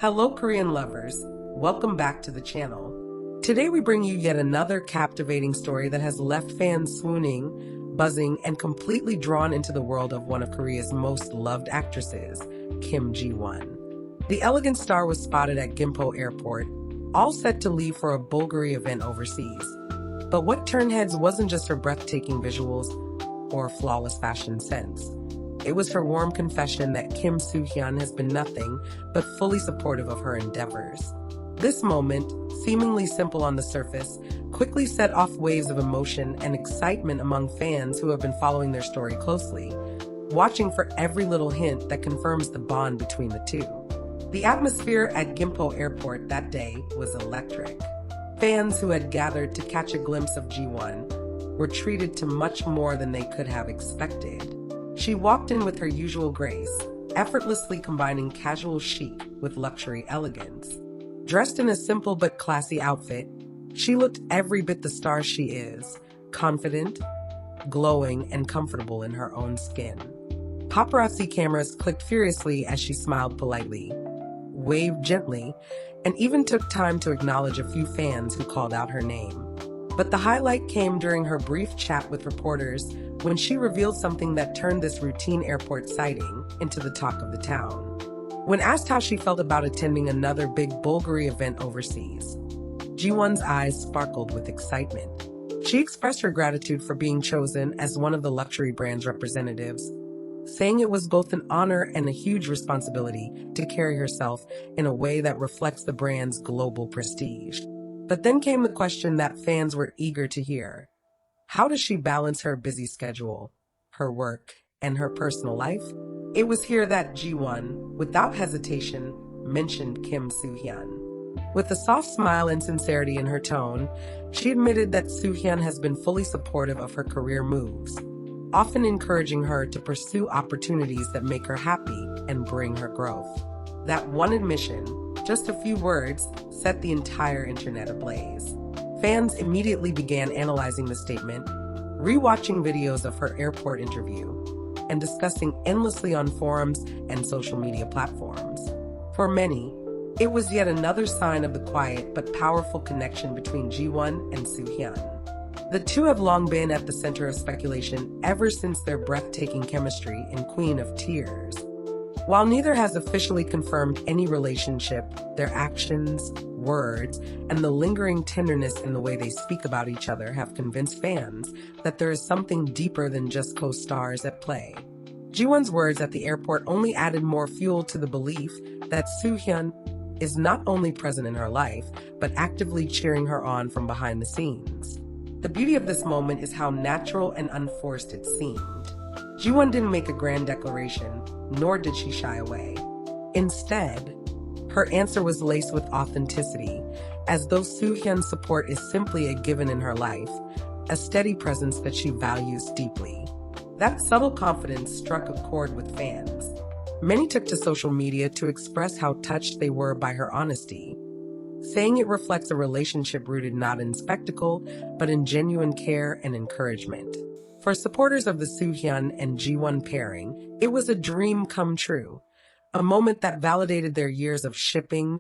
Hello Korean lovers, welcome back to the channel. Today we bring you yet another captivating story that has left fans swooning, buzzing, and completely drawn into the world of one of Korea's most loved actresses, Kim Ji-won. The elegant star was spotted at Gimpo Airport, all set to leave for a Bulgari event overseas. But what turned heads wasn't just her breathtaking visuals or flawless fashion sense. It was her warm confession that Kim Soo-hyun has been nothing but fully supportive of her endeavors. This moment, seemingly simple on the surface, quickly set off waves of emotion and excitement among fans who have been following their story closely, watching for every little hint that confirms the bond between the two. The atmosphere at Gimpo Airport that day was electric. Fans who had gathered to catch a glimpse of Ji-won were treated to much more than they could have expected. She walked in with her usual grace, effortlessly combining casual chic with luxury elegance. Dressed in a simple but classy outfit, she looked every bit the star she is, confident, glowing, and comfortable in her own skin. Paparazzi cameras clicked furiously as she smiled politely, waved gently, and even took time to acknowledge a few fans who called out her name. But the highlight came during her brief chat with reporters when she revealed something that turned this routine airport sighting into the talk of the town. When asked how she felt about attending another big Bulgari event overseas, Ji-won's eyes sparkled with excitement. She expressed her gratitude for being chosen as one of the luxury brand's representatives, saying it was both an honor and a huge responsibility to carry herself in a way that reflects the brand's global prestige. But then came the question that fans were eager to hear. How does she balance her busy schedule, her work, and her personal life? It was here that Ji-won, without hesitation, mentioned Kim Soo-hyun. With a soft smile and sincerity in her tone, she admitted that Soo-hyun has been fully supportive of her career moves, often encouraging her to pursue opportunities that make her happy and bring her growth. That one admission, just a few words, set the entire internet ablaze. Fans immediately began analyzing the statement, rewatching videos of her airport interview, and discussing endlessly on forums and social media platforms. For many, it was yet another sign of the quiet but powerful connection between Ji-won and Soo-hyun. The two have long been at the center of speculation ever since their breathtaking chemistry in Queen of Tears. While neither has officially confirmed any relationship, their actions, words, and the lingering tenderness in the way they speak about each other have convinced fans that there is something deeper than just co-stars at play. Ji-won's words at the airport only added more fuel to the belief that Soo-hyun is not only present in her life, but actively cheering her on from behind the scenes. The beauty of this moment is how natural and unforced it seemed. Ji-won didn't make a grand declaration, nor did she shy away. Instead, her answer was laced with authenticity, as though Soo-hyun's support is simply a given in her life, a steady presence that she values deeply. That subtle confidence struck a chord with fans. Many took to social media to express how touched they were by her honesty, saying it reflects a relationship rooted not in spectacle, but in genuine care and encouragement. For supporters of the Soo-hyun and Ji-won pairing, it was a dream come true, a moment that validated their years of shipping,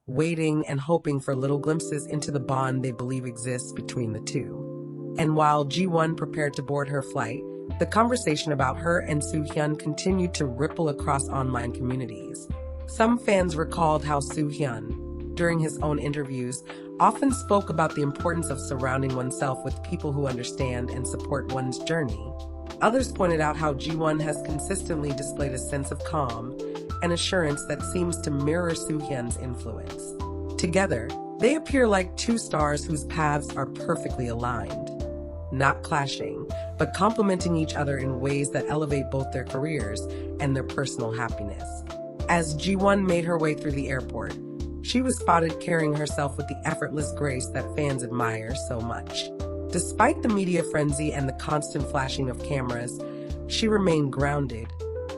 waiting, and hoping for little glimpses into the bond they believe exists between the two. And while Ji-won prepared to board her flight, the conversation about her and Soo-hyun continued to ripple across online communities. Some fans recalled how Soo-hyun, during his own interviews, often spoke about the importance of surrounding oneself with people who understand and support one's journey. Others pointed out how Ji-won has consistently displayed a sense of calm and assurance that seems to mirror Soo-hyun's influence. Together, they appear like two stars whose paths are perfectly aligned, not clashing, but complementing each other in ways that elevate both their careers and their personal happiness. As Ji-won made her way through the airport, she was spotted carrying herself with the effortless grace that fans admire so much. Despite the media frenzy and the constant flashing of cameras, she remained grounded,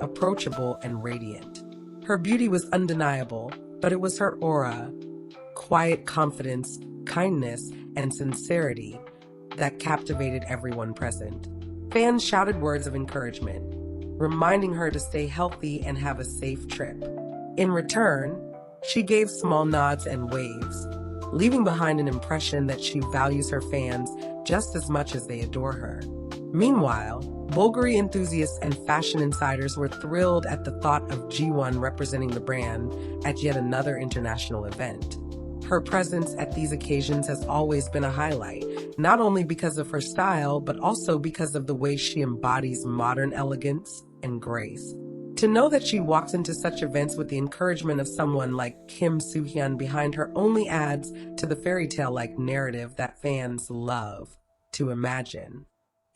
approachable, and radiant. Her beauty was undeniable, but it was her aura, quiet confidence, kindness, and sincerity that captivated everyone present. Fans shouted words of encouragement, reminding her to stay healthy and have a safe trip. In return, She gave small nods and waves, leaving behind an impression that she values her fans just as much as they adore her. Meanwhile, Bulgari enthusiasts and fashion insiders were thrilled at the thought of G1 representing the brand at yet another international event. Her presence at these occasions has always been a highlight, not only because of her style, but also because of the way she embodies modern elegance and grace. To know that she walks into such events with the encouragement of someone like Kim Soo-hyun behind her only adds to the fairy tale-like narrative that fans love to imagine.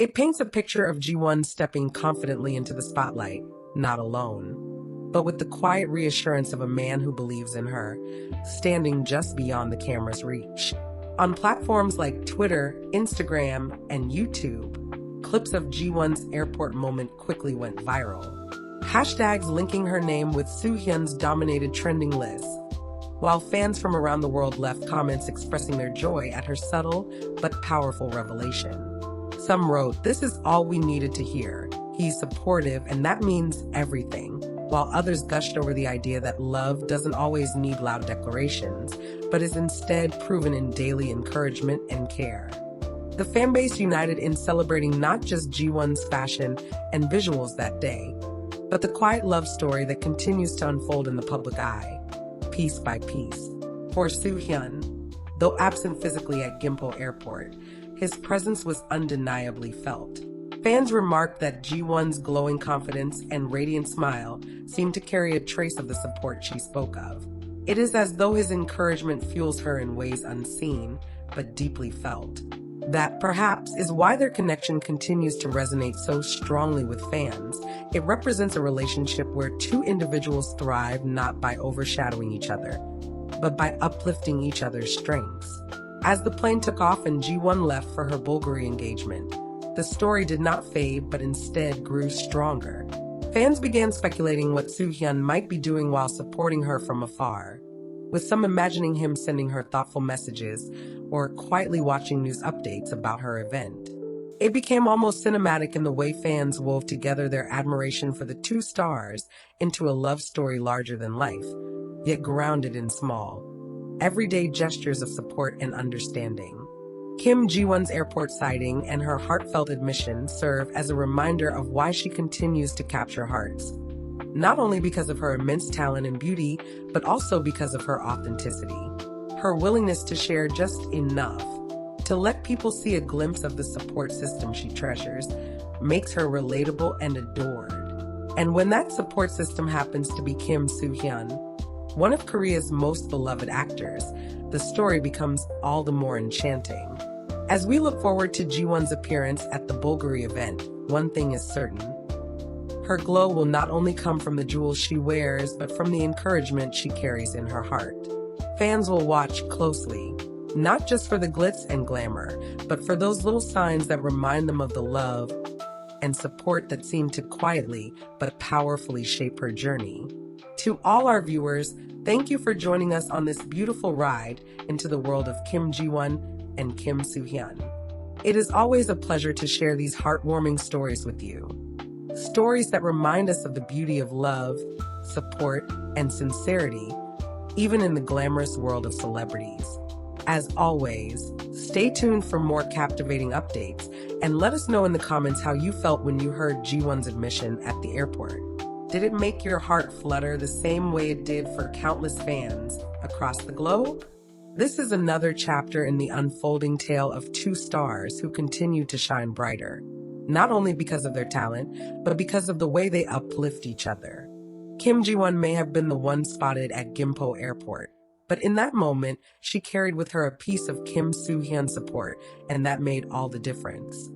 It paints a picture of G1 stepping confidently into the spotlight, not alone, but with the quiet reassurance of a man who believes in her, standing just beyond the camera's reach. On platforms like Twitter, Instagram, and YouTube, clips of G1's airport moment quickly went viral. Hashtags linking her name with Soo-hyun's dominated trending lists, while fans from around the world left comments expressing their joy at her subtle but powerful revelation. Some wrote, "This is all we needed to hear. He's supportive, and that means everything," while others gushed over the idea that love doesn't always need loud declarations, but is instead proven in daily encouragement and care. The fanbase united in celebrating not just G1's fashion and visuals that day, but the quiet love story that continues to unfold in the public eye, piece by piece. For Soo-hyun, though absent physically at Gimpo Airport, his presence was undeniably felt. Fans remarked that G1's glowing confidence and radiant smile seemed to carry a trace of the support she spoke of. It is as though his encouragement fuels her in ways unseen, but deeply felt. That, perhaps, is why their connection continues to resonate so strongly with fans. It represents a relationship where two individuals thrive not by overshadowing each other, but by uplifting each other's strengths. As the plane took off and G1 left for her Bulgari engagement, the story did not fade but instead grew stronger. Fans began speculating what Soo-hyun might be doing while supporting her from afar, with some imagining him sending her thoughtful messages or quietly watching news updates about her event. It became almost cinematic in the way fans wove together their admiration for the two stars into a love story larger than life, yet grounded in small, everyday gestures of support and understanding. Kim Ji-won's airport sighting and her heartfelt admission serve as a reminder of why she continues to capture hearts, not only because of her immense talent and beauty, but also because of her authenticity. Her willingness to share just enough to let people see a glimpse of the support system she treasures makes her relatable and adored. And when that support system happens to be Kim Soo-hyun, one of Korea's most beloved actors, the story becomes all the more enchanting. As we look forward to Ji-won's appearance at the Bulgari event, one thing is certain. Her glow will not only come from the jewels she wears, but from the encouragement she carries in her heart. Fans will watch closely, not just for the glitz and glamour, but for those little signs that remind them of the love and support that seem to quietly but powerfully shape her journey. To all our viewers, thank you for joining us on this beautiful ride into the world of Kim Ji-won and Kim Soo-hyun. It is always a pleasure to share these heartwarming stories with you. Stories that remind us of the beauty of love, support, and sincerity, even in the glamorous world of celebrities. As always, stay tuned for more captivating updates, and let us know in the comments how you felt when you heard Ji-won's admission at the airport. Did it make your heart flutter the same way it did for countless fans across the globe? This is another chapter in the unfolding tale of two stars who continue to shine brighter, not only because of their talent, but because of the way they uplift each other. Kim Ji-won may have been the one spotted at Gimpo Airport, but in that moment, she carried with her a piece of Kim Soo-hyun's support, and that made all the difference.